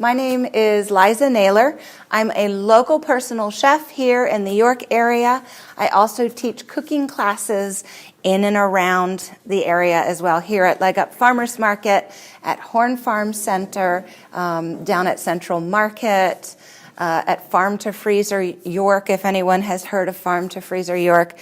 My name is Liza Naylor. I'm a local personal chef here in the York area. I also teach cooking classes in and around the area as well, here at Leg Up Farmers Market, at Horn Farm Center, down at Central Market, at Farm to Freezer York, if anyone has heard of Farm to Freezer York.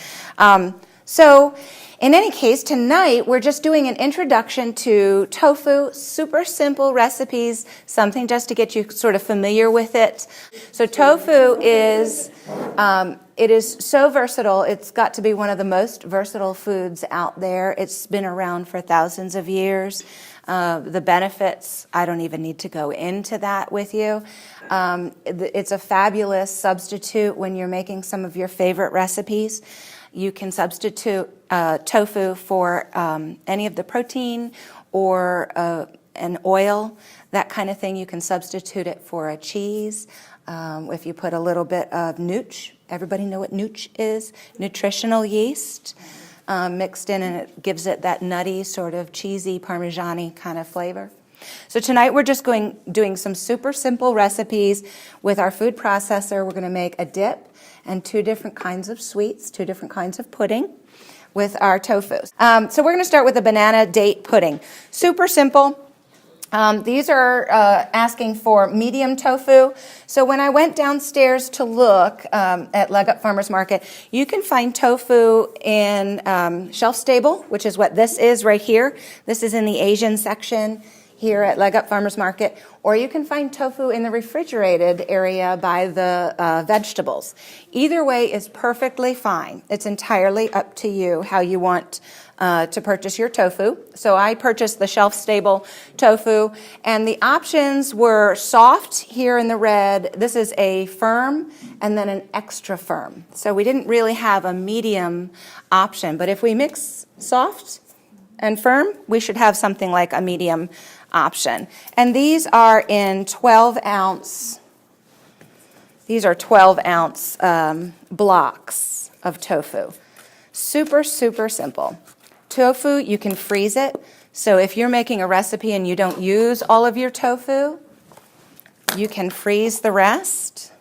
So in any case, tonight we're just doing an introduction to tofu, super simple recipes, something just to get you sort of familiar with it. So tofu is, it is so versatile. It's got to be one of the most versatile foods out there. It's been around for thousands of years. The benefits, I don't even need to go into that with you. It's a fabulous substitute when you're making some of your favorite recipes. You can substitute tofu for any of the protein or an oil, that kind of thing. You can substitute it for a cheese. If you put a little bit of nooch, everybody know what nooch is? Nutritional yeast mixed in, and it gives it that nutty, sort of cheesy, Parmesan-y kind of flavor. So tonight we're just doing some super simple recipes with our food processor. We're going to make a dip and two different kinds of sweets, two different kinds of pudding with our tofu. So we're going to start with a banana date pudding. Super simple. These are asking for medium tofu. So when I went downstairs to look at Leg Up Farmers Market, you can find tofu in shelf stable, which is what this is right here. This is in the Asian section here at Leg Up Farmers Market, or you can find tofu in the refrigerated area by the vegetables. Either way is perfectly fine. It's entirely up to you how you want to purchase your tofu. So I purchased the shelf-stable tofu, and the options were soft here in the red. This is a firm and then an extra firm. So we didn't really have a medium option, but if we mix soft and firm, we should have something like a medium option. And these are in 12-ounce. These are 12-ounce blocks of tofu. Super, super simple. Tofu, you can freeze it. So if you're making a recipe and you don't use all of your tofu, you can freeze the rest.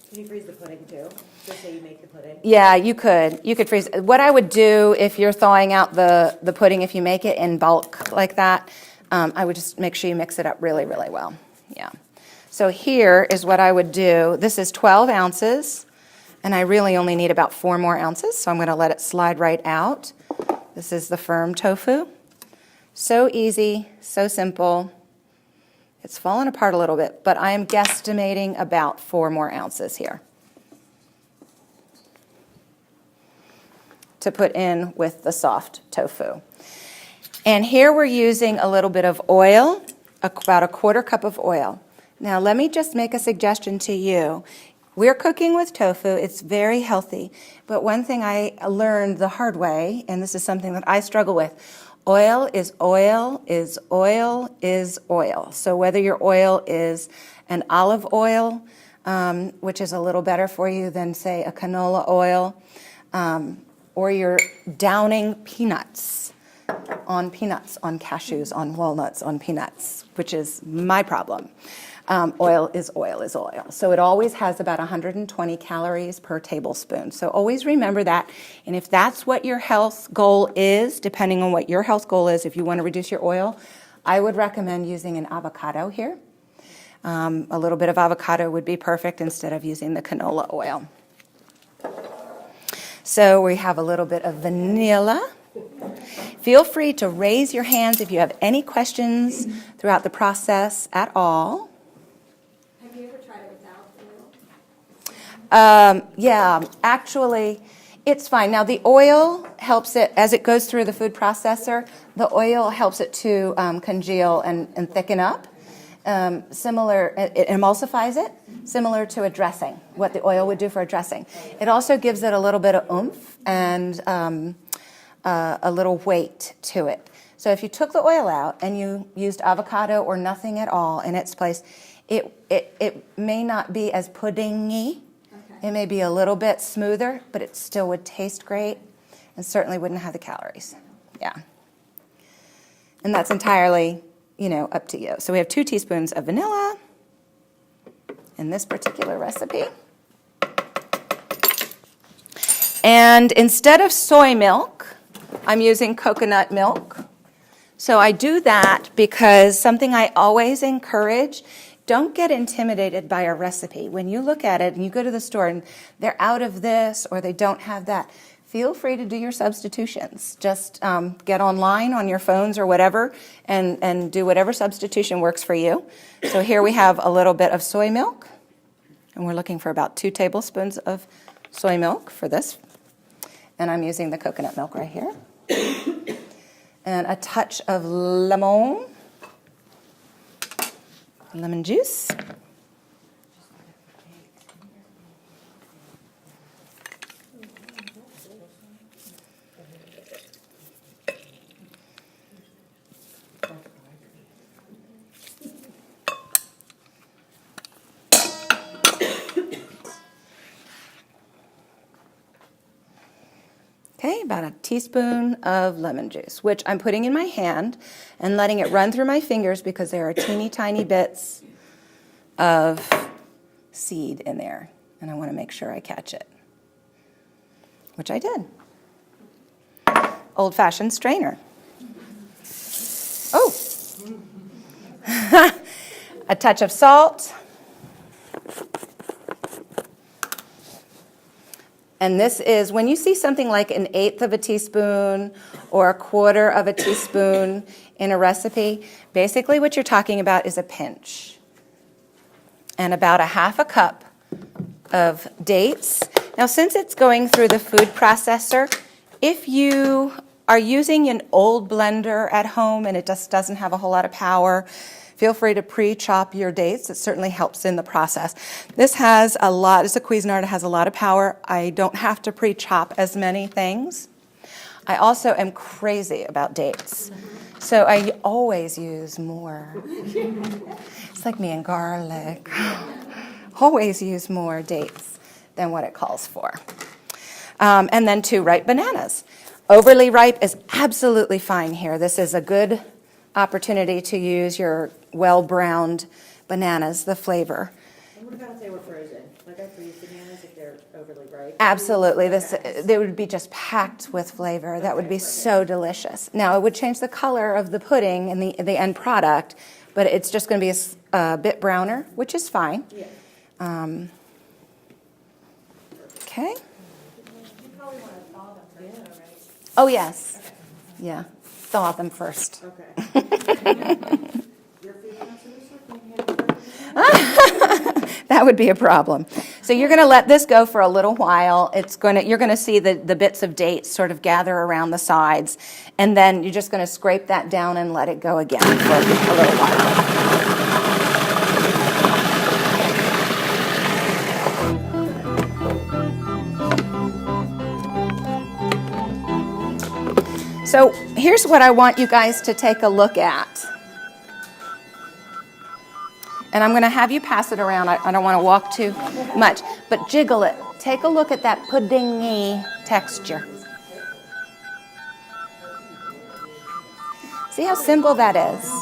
Can you freeze the pudding too? Just say you make the pudding. Yeah, you could. You could freeze. What I would do if you're thawing out the pudding, if you make it in bulk like that, I would just make sure you mix it up really, really well. Yeah. So here is what I would do. This is 12 ounces, and I really only need about 4 more ounces, so I'm going to let it slide right out. This is the firm tofu. So easy, so simple. It's fallen apart a little bit, but I am guesstimating about 4 more ounces here to put in with the soft tofu. And here we're using a little bit of oil, about a 1/4 cup of oil. Now let me just make a suggestion to you. We're cooking with tofu. It's very healthy. But one thing I learned the hard way, and this is something that I struggle with, oil is oil is oil is oil. So whether your oil is an olive oil, which is a little better for you than, say, a canola oil, or you're downing peanuts, on cashews, on walnuts, on peanuts, which is my problem. Oil is oil is oil. So it always has about 120 calories per tablespoon. So always remember that. And if that's what your health goal is, depending on what your health goal is, if you want to reduce your oil, I would recommend using an avocado here. A little bit of avocado would be perfect instead of using the canola oil. So we have a little bit of vanilla. Feel free to raise your hands if you have any questions throughout the process at all. Have you ever tried it without oil? Yeah, actually, it's fine. Now, the oil helps it, as it goes through the food processor, the oil helps it to congeal and thicken up. It emulsifies it, similar to a dressing, what the oil would do for a dressing. It also gives it a little bit of oomph and a little weight to it. So if you took the oil out and you used avocado or nothing at all in its place, it may not be as puddingy. Okay. It may be a little bit smoother, but it still would taste great and certainly wouldn't have the calories. Yeah. And that's entirely, up to you. So we have 2 teaspoons of vanilla in this particular recipe. And instead of soy milk, I'm using coconut milk. So I do that because something I always encourage, don't get intimidated by a recipe. When you look at it and you go to the store and they're out of this or they don't have that, feel free to do your substitutions. Just get online on your phones or whatever and do whatever substitution works for you. So here we have a little bit of soy milk, and we're looking for about 2 tablespoons of soy milk for this. And I'm using the coconut milk right here. And a touch of lemon juice. Okay, about a teaspoon of lemon juice, which I'm putting in my hand and letting it run through my fingers because there are teeny tiny bits of seed in there, and I want to make sure I catch it, which I did. Old-fashioned strainer. Oh! A touch of salt. And this is, when you see something like 1/8 of a teaspoon or 1/4 of a teaspoon in a recipe, basically what you're talking about is a pinch. And about a 1/2 cup of dates. Now, since it's going through the food processor, if you are using an old blender at home and it just doesn't have a whole lot of power, feel free to pre-chop your dates. It certainly helps in the process. This has a lot, it's a Cuisinart, it has a lot of power. I don't have to pre-chop as many things. I also am crazy about dates. So I always use more. It's like me and garlic. Always use more dates than what it calls for. And then 2 ripe bananas. Overly ripe is absolutely fine here. This is a good opportunity to use your well-browned bananas, the flavor. And what about if they were frozen? Like I freeze bananas if they're overly ripe? Absolutely. They would be just packed with flavor. That would be so delicious. Now, it would change the color of the pudding and the end product, but it's just going to be a bit browner, which is fine. Yeah. Okay. You probably want to thaw them first, though, right? Oh, yes. Yeah. Thaw them first. Okay. Your food processor can't handle That would be a problem. So you're going to let this go for a little while. You're going to see the bits of dates sort of gather around the sides, and then you're just going to scrape that down and let it go again for a little while. So here's what I want you guys to take a look at. And I'm going to have you pass it around. I don't want to walk too much, but jiggle it. Take a look at that puddingy texture. See how simple that is?